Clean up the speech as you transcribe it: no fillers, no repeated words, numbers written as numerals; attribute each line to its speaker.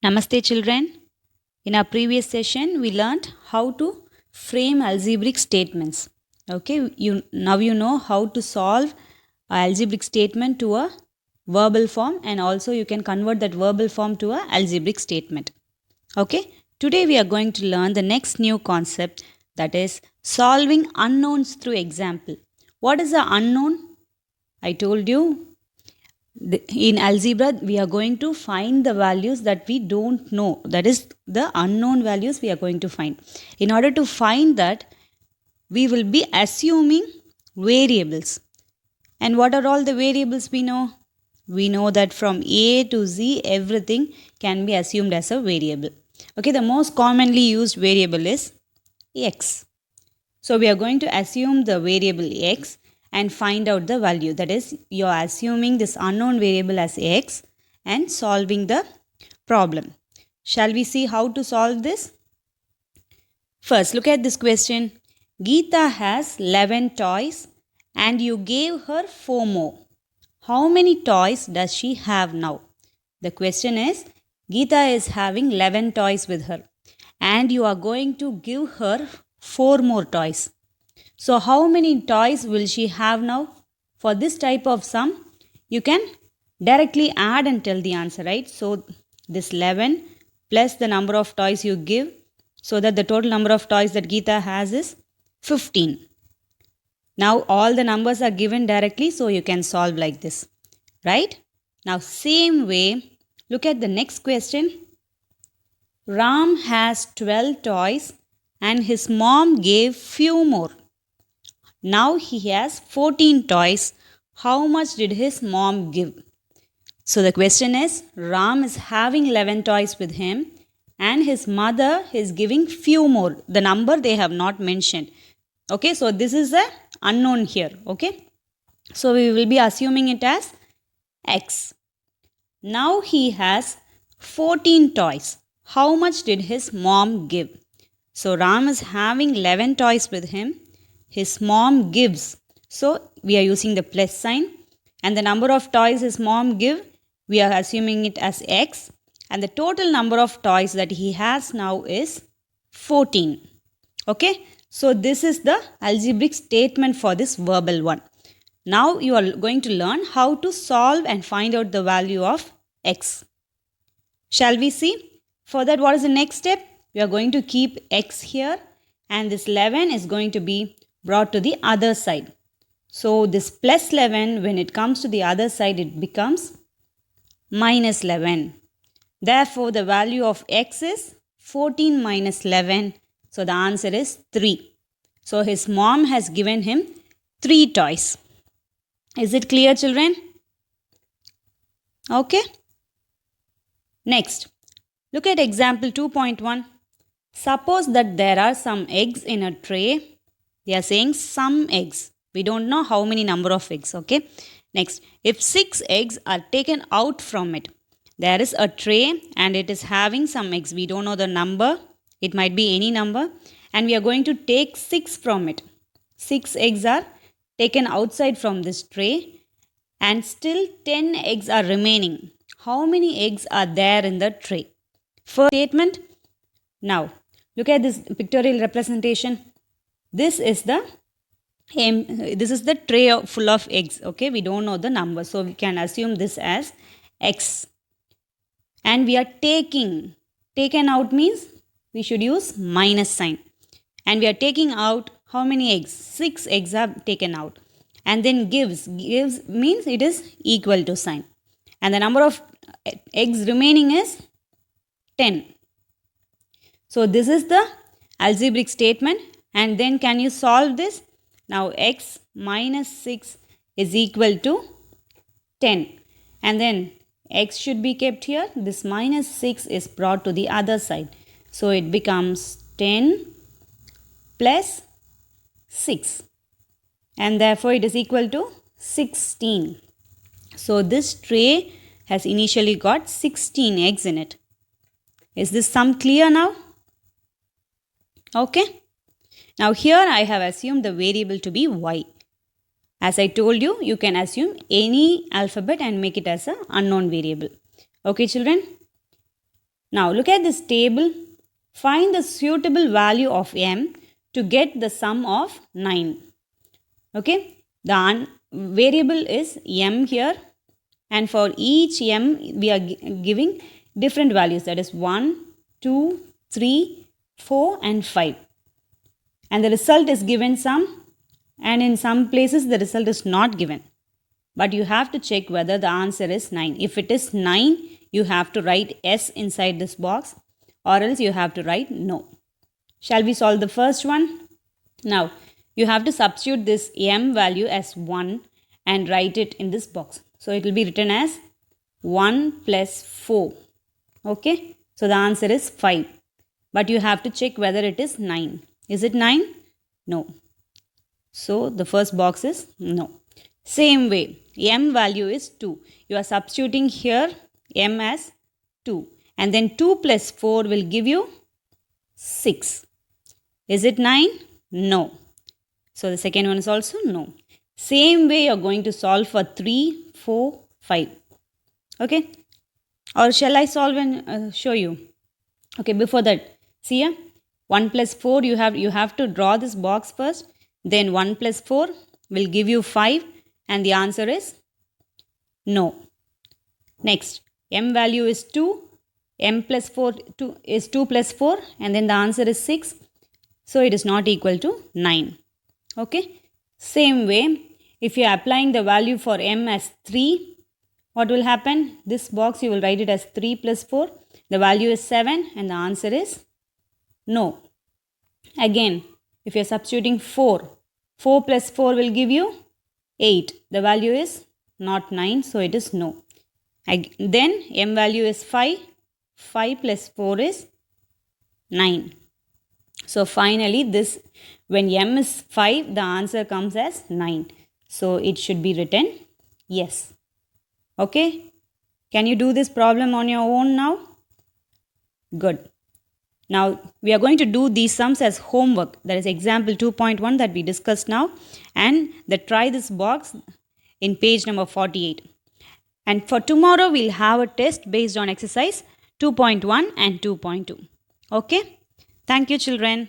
Speaker 1: Namaste children. In our previous session we learnt how to frame algebraic statements. Okay, now you know how to solve an algebraic statement to a verbal form, and also you can convert that verbal form to an algebraic statement. Okay, today we are going to learn the next new concept, that is solving unknowns through example. What is the unknown? I told you in algebra we are going to find the values that we don't know, that is the unknown values we are going to find. In order to find that, we will be assuming variables. And what are all the variables we know? We know that from A to Z everything can be assumed as a variable. Okay, the most commonly used variable is x. So we are going to assume the variable x and find out the value. That is, you are assuming this unknown variable as x and solving the problem. Shall we see how to solve this? First, look at this question. Geeta has 11 toys and you gave her 4 more. How many toys does she have now? The question is, Geeta is having 11 toys with her and you are going to give her 4 more toys. So how many toys will she have now? For this type of sum, you can directly add and tell the answer, right? So this 11 plus the number of toys you give, so that the total number of toys that Geeta has is 15. Now all the numbers are given directly, so you can solve like this, right? Now same way, look at the next question. Ram has 12 toys and his mom gave few more. Now he has 14 toys. How much did his mom give? So the question is, Ram is having 11 toys with him and his mother is giving few more. The number they have not mentioned. Okay, so this is the unknown here. Okay, so we will be assuming it as x. Now he has 14 toys. How much did his mom give? So Ram is having 11 toys with him. His mom gives. So we are using the plus sign. And the number of toys his mom give, we are assuming it as x. And the total number of toys that he has now is 14. Okay. So this is the algebraic statement for this verbal one. Now you are going to learn how to solve and find out the value of x. Shall we see? For that, what is the next step? We are going to keep x here and this 11 is going to be brought to the other side. So this plus 11, when it comes to the other side, it becomes minus 11. Therefore, the value of x is 14 minus 11. So the answer is 3. So his mom has given him 3 toys. Is it clear, children? Okay. Next, look at example 2.1. Suppose that there are some eggs in a tray. They are saying some eggs. We don't know how many number of eggs. Okay. Next, if 6 eggs are taken out from it, there is a tray and it is having some eggs. We don't know the number. It might be any number. And we are going to take 6 from it. 6 eggs are taken outside from this tray and still 10 eggs are remaining. How many eggs are there in the tray? First statement. Now, look at this pictorial representation. This is the tray full of eggs. Okay, we don't know the number, so we can assume this as x. And we are taken out means we should use minus sign. And we are taking out how many eggs? 6 eggs are taken out. And then gives means it is equal to sign. And the number of eggs remaining is 10. So this is the algebraic statement. And then can you solve this? Now x minus 6 is equal to 10. And then x should be kept here. This minus 6 is brought to the other side. So it becomes 10 plus 6. And therefore it is equal to 16. So this tray has initially got 16 eggs in it. Is this sum clear now? Okay. Now here I have assumed the variable to be y. As I told you, you can assume any alphabet and make it as an unknown variable. Okay, children? Now look at this table. Find the suitable value of m to get the sum of 9. Okay, the variable is m here, and for each m we are giving different values, that is 1, 2, 3, 4 and 5, and the result is given some, and in some places the result is not given, but you have to check whether the answer is 9. If it is 9, you have to write S inside this box, or else you have to write no. Shall we solve the first one? Now, you have to substitute this m value as 1 and write it in this box. So, it will be written as 1 plus 4. Okay. So, the answer is 5. But you have to check whether it is 9. Is it 9? No. So, the first box is no. Same way, m value is 2. You are substituting here m as 2. And then 2 plus 4 will give you 6. Is it 9? No. So the second one is also no. Same way you are going to solve for 3, 4, 5. Okay. Or shall I solve and show you? Okay, before that, see here, 1 plus 4, you have to draw this box first. Then 1 plus 4 will give you 5, and the answer is no. Next, m value is 2. M plus 4 is 2 plus 4, and then the answer is 6. So it is not equal to 9. Okay. Same way, if you are applying the value for m as 3, what will happen? This box you will write it as 3 plus 4. The value is 7, and the answer is no. Again, if you are substituting 4, 4 plus 4 will give you 8. The value is not 9, so it is no. Then m value is 5. 5 plus 4 is 9. So finally, this, when m is 5, the answer comes as 9. So it should be written yes. Okay. Can you do this problem on your own now? Good. Now we are going to do these sums as homework. That is example 2.1 that we discussed now, and try this box in page number 48. And for tomorrow, we'll have a test based on exercise 2.1 and 2.2. Okay. Thank you, children.